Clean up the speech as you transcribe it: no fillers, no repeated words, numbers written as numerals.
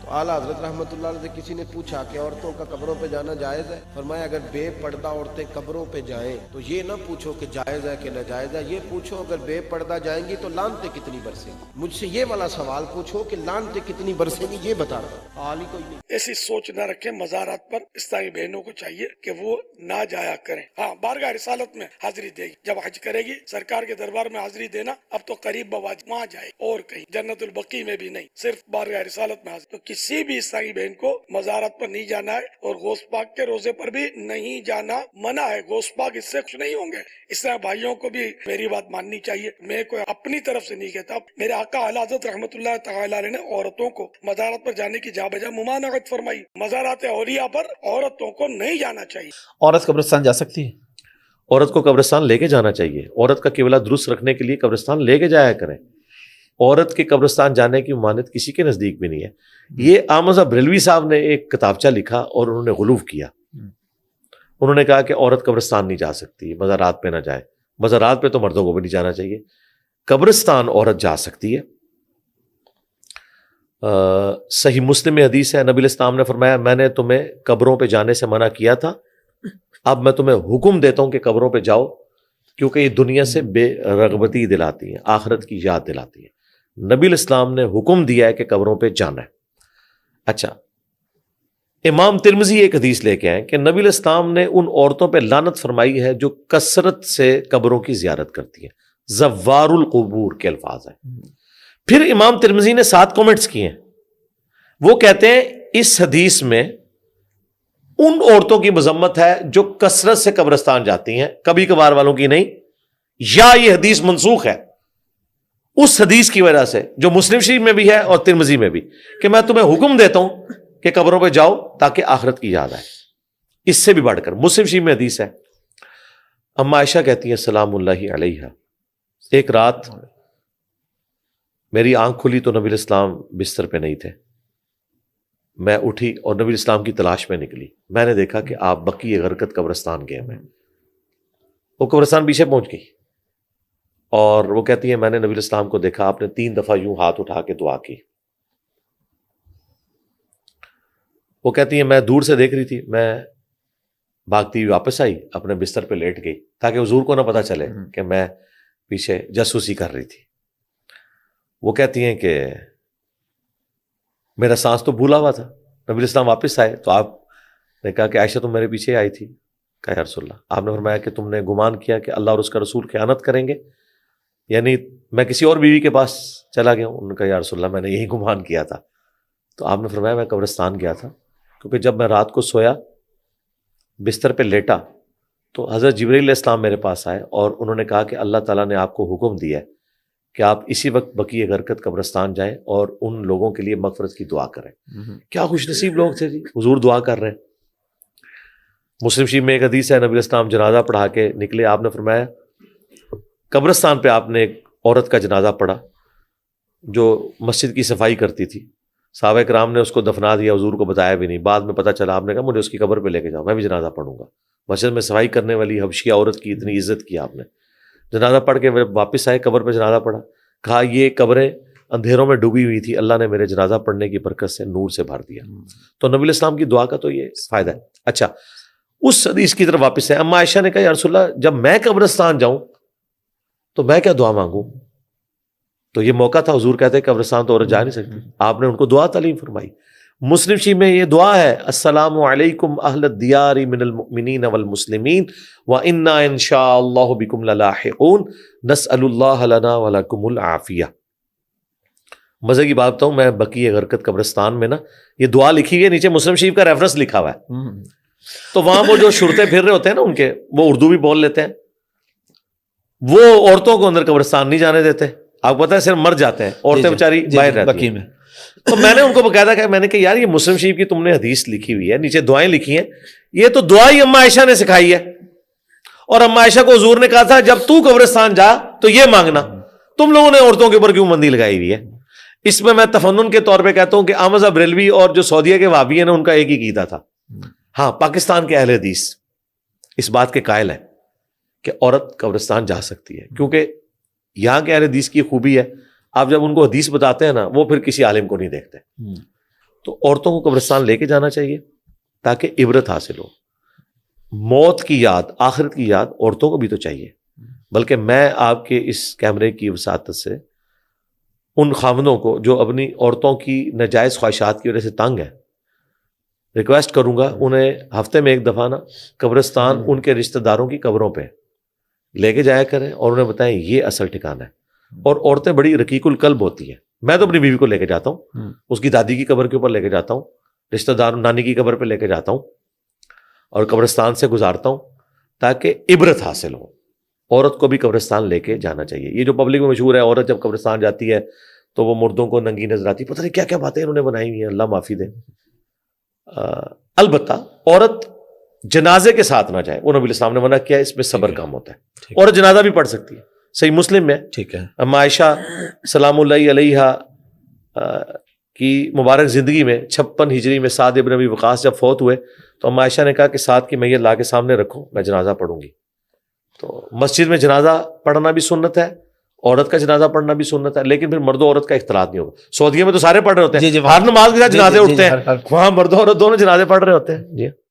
اعلیٰ حضرت رحمۃ اللہ علیہ سے کسی نے پوچھا کہ عورتوں کا قبروں پہ جانا جائز ہے؟ فرمایا اگر بے پردہ عورتیں قبروں پہ جائیں تو یہ نہ پوچھو کہ جائز ہے کہ ناجائز ہے، یہ پوچھو اگر بے پردہ جائیں گی تو لعنتیں کتنی برسیں گی۔ مجھ سے یہ والا سوال پوچھو کہ لعنتیں کتنی برسیں گی، یہ بتا رہا حال ہی کوئی نہیں۔ ایسی سوچ نہ رکھیں، مزارات پر اسلامی بہنوں کو چاہیے کہ وہ نہ جایا کریں۔ ہاں، بارگاہ رسالت میں حاضری دے گی، جب حج کرے گی سرکار کے دربار میں حاضری دینا اب تو قریب بواجب، وہاں جائے اور کہیں، جنت البقیع میں بھی نہیں، صرف بارگاہ رسالت میں حاضری۔ تو کسی بھی عیسائی بہن کو مزارات پر نہیں جانا ہے، اور غوث پاک کے روزے پر بھی نہیں جانا منع ہے۔ غوث پاک اس سے خوش نہیں ہوں گے۔ اسلام بھائیوں کو بھی میری بات ماننی چاہیے، میں کوئی اپنی طرف سے نہیں کہتا، میرے آقا اعلیٰ حضرت رحمۃ اللہ تعالی علیہ نے عورتوں کو مزارات پر جانے کی جا بجا ممانعت فرمائی۔ مزارات اولیاء پر عورتوں کو نہیں جانا چاہیے۔ عورت قبرستان جا سکتی ہے؟ عورت کو قبرستان لے کے جانا چاہیے، عورت کا قبلہ درست رکھنے کے لیے قبرستان لے کے جایا کریں۔ عورت کے قبرستان جانے کی ممانعت کسی کے نزدیک بھی نہیں ہے۔ یہ احمد بریلوی صاحب نے ایک کتابچہ لکھا اور انہوں نے غلو کیا۔ انہوں نے کہا کہ عورت قبرستان نہیں جا سکتی، مزارات پہ نہ جائے۔ مزارات پہ تو مردوں کو بھی نہیں جانا چاہیے، قبرستان عورت جا سکتی ہے۔ صحیح مسلم میں حدیث ہے، نبی الاسلام نے فرمایا میں نے تمہیں قبروں پہ جانے سے منع کیا تھا، اب میں تمہیں حکم دیتا ہوں کہ قبروں پہ جاؤ، کیونکہ یہ دنیا سے بے رغبتی دلاتی ہیں، آخرت کی یاد دلاتی ہیں۔ نبی الاسلام نے حکم دیا ہے کہ قبروں پہ جانا ہے۔ اچھا، امام ترمذی ایک حدیث لے کے آئے کہ نبی الاسلام نے ان عورتوں پہ لعنت فرمائی ہے جو کثرت سے قبروں کی زیارت کرتی ہیں، زوار القبور کے الفاظ ہیں۔ پھر امام ترمذی نے 7 کامنٹس کیے ہیں۔ وہ کہتے ہیں اس حدیث میں ان عورتوں کی مذمت ہے جو کثرت سے قبرستان جاتی ہیں، کبھی کبھار والوں کی نہیں، یا یہ حدیث منسوخ ہے اس حدیث کی وجہ سے جو مسلم شریف میں بھی ہے اور ترمذی میں بھی، کہ میں تمہیں حکم دیتا ہوں کہ قبروں پہ جاؤ تاکہ آخرت کی یاد آئے۔ اس سے بھی بڑھ کر مسلم شریف میں حدیث ہے، اما عائشہ کہتی ہیں سلام اللہ علیہا، ایک رات میری آنکھ کھلی تو نبی الاسلام بستر پہ نہیں تھے، میں اٹھی اور نبی الاسلام کی تلاش میں نکلی، میں نے دیکھا کہ آپ بقیع غرقد قبرستان گئے ہیں۔ وہ قبرستان پیچھے پہنچ گئی اور وہ کہتی ہے میں نے نبی الاسلام کو دیکھا، آپ نے 3 دفعہ یوں ہاتھ اٹھا کے دعا کی۔ وہ کہتی ہے میں دور سے دیکھ رہی تھی، میں بھاگتی ہوئی واپس آئی، اپنے بستر پہ لیٹ گئی تاکہ حضور کو نہ پتا چلے کہ میں پیچھے جاسوسی کر رہی تھی۔ وہ کہتی ہیں کہ میرا سانس تو بھولا ہوا تھا، نبی الاسلام واپس آئے تو آپ نے کہا کہ عائشہ تم میرے پیچھے آئی تھی؟ کہا یا رسول اللہ، آپ نے فرمایا کہ تم نے گمان کیا کہ اللہ اور اس کا رسول خیانت کریں گے، یعنی میں کسی اور بیوی کے پاس چلا گیا ہوں؟ انہوں نے کہا یا رسول اللہ میں نے یہی گمان کیا تھا۔ تو آپ نے فرمایا میں قبرستان گیا تھا، کیونکہ جب میں رات کو سویا بستر پہ لیٹا تو حضرت جبرائیل علیہ السلام میرے پاس آئے اور انہوں نے کہا کہ اللہ تعالیٰ نے آپ کو حکم دیا ہے کہ آپ اسی وقت بقیع غرقد قبرستان جائیں اور ان لوگوں کے لیے مغفرت کی دعا کریں۔ کیا خوش نصیب لوگ تھے جی، حضور دعا کر رہے ہیں۔ مسلم شریف میں ایک حدیث ہے، نبی الاسلام جنازہ پڑھا کے نکلے، آپ نے فرمایا قبرستان پہ آپ نے ایک عورت کا جنازہ پڑھا جو مسجد کی صفائی کرتی تھی، صحابہ کرام نے اس کو دفنا دیا، حضور کو بتایا بھی نہیں، بعد میں پتہ چلا، آپ نے کہا مجھے اس کی قبر پہ لے کے جاؤ، میں بھی جنازہ پڑھوں گا۔ مسجد میں صفائی کرنے والی حبشیہ عورت کی اتنی عزت کی آپ نے۔ جنازہ پڑھ کے واپس آئے، قبر پہ جنازہ پڑھا، کہا یہ قبریں اندھیروں میں ڈوبی ہوئی تھی، اللہ نے میرے جنازہ پڑھنے کی برکت سے نور سے بھر دیا۔ تو نبی الاسلام کی دعا کا تو یہ فائدہ ہے۔ اچھا، اس حدیث کی طرف واپس ہے، اما عائشہ نے کہا یا رسول اللہ جب میں قبرستان جاؤں تو میں کیا دعا مانگوں؟ تو یہ موقع تھا، حضور کہتے ہیں قبرستان تو عورت جا نہیں سکتی، آپ نے ان کو دعا تعلیم فرمائی۔ مسلم شریف میں یہ دعا ہے السلام علیکم اہل الدیار من المؤمنین والمسلمین وإنا ان شاء اللہ بکم للاحقون نسأل اللہ لنا ولکم العافیہ۔ مزے کی بات بتاؤں، میں بقیع غرقد قبرستان میں نا یہ دعا لکھی ہے، نیچے مسلم شریف کا ریفرنس لکھا ہوا ہے، تو وہاں وہ جو شرطے پھر رہے ہوتے ہیں نا ان کے، وہ اردو بھی بول لیتے ہیں، وہ عورتوں کو اندر قبرستان نہیں جانے دیتے، آپ کو پتہ ہے صرف مر جاتے ہیں عورتیں بیچاری باہر رہتی ہیں۔ تو میں نے ان کو باقاعدہ کہا، میں نے کہا یار یہ مسلم شریف کی تم نے حدیث لکھی ہوئی ہے، نیچے دعائیں لکھی ہیں، یہ تو دعا ہی اما عائشہ نے سکھائی ہے، اور اما عائشہ کو حضور نے کہا تھا جب تو قبرستان جا تو یہ مانگنا، تم لوگوں نے عورتوں کے اوپر کیوں بندی لگائی ہوئی ہے؟ اس میں میں تفنن کے طور پہ کہتا ہوں کہ احمد بریلوی اور جو سعودیہ کے وہابی ہیں نا ان کا ایک ہی عقیدہ تھا۔ ہاں، پاکستان کے اہل حدیث اس بات کے قائل ہیں کہ عورت قبرستان جا سکتی ہے، کیونکہ یہاں کے اہل حدیث کی خوبی ہے، آپ جب ان کو حدیث بتاتے ہیں نا وہ پھر کسی عالم کو نہیں دیکھتے، تو عورتوں کو قبرستان لے کے جانا چاہیے تاکہ عبرت حاصل ہو. موت کی یاد، آخرت کی یاد عورتوں کو بھی تو چاہیے. بلکہ میں آپ کے اس کیمرے کی وساطت سے ان خاوندوں کو جو اپنی عورتوں کی ناجائز خواہشات کی وجہ سے تنگ ہیں، ریکویسٹ کروں گا انہیں ہفتے میں ایک دفعہ نا قبرستان ان کے رشتہ داروں کی قبروں پہ لے کے جایا کریں اور انہیں بتائیں یہ اصل ٹھکانہ ہے. اور عورتیں بڑی رقیق القلب ہوتی ہیں. میں تو اپنی بیوی کو لے کے جاتا ہوں، اس کی دادی کی قبر کے اوپر لے کے جاتا ہوں، رشتہ دار نانی کی قبر پہ لے کے جاتا ہوں اور قبرستان سے گزارتا ہوں تاکہ عبرت حاصل ہو. عورت کو بھی قبرستان لے کے جانا چاہیے. یہ جو پبلک میں مشہور ہے، عورت جب قبرستان جاتی ہے تو وہ مردوں کو ننگی نظر آتی، پتہ نہیں کیا کیا باتیں انہوں نے بنائی ہوئی ہیں، اللہ معافی دے. البتہ عورت جنازے کے ساتھ نہ جائے، وہ نبی الاسلام نے منع کیا، اس میں صبر کام ہوتا ہے. عورت جنازہ بھی پڑھ سکتی ہے، صحیح مسلم میں ٹھیک ہے. اما عائشہ سلام اللہ علیہا کی مبارک زندگی میں 56 ہجری میں سعد ابن ابی وقاص جب فوت ہوئے تو اما عائشہ نے کہا کہ سعد کی میت لا کے سامنے رکھو، میں جنازہ پڑھوں گی. تو مسجد میں جنازہ پڑھنا بھی سنت ہے، عورت کا جنازہ پڑھنا بھی سنت ہے، لیکن پھر مرد و عورت کا اختلاط نہیں ہوگا. سعودیہ میں تو سارے پڑھ رہے ہوتے ہیں، ہر نماز کے ساتھ جنازے اٹھتے ہیں، وہاں مرد و عورت دونوں جنازے پڑھ رہے ہوتے ہیں. جی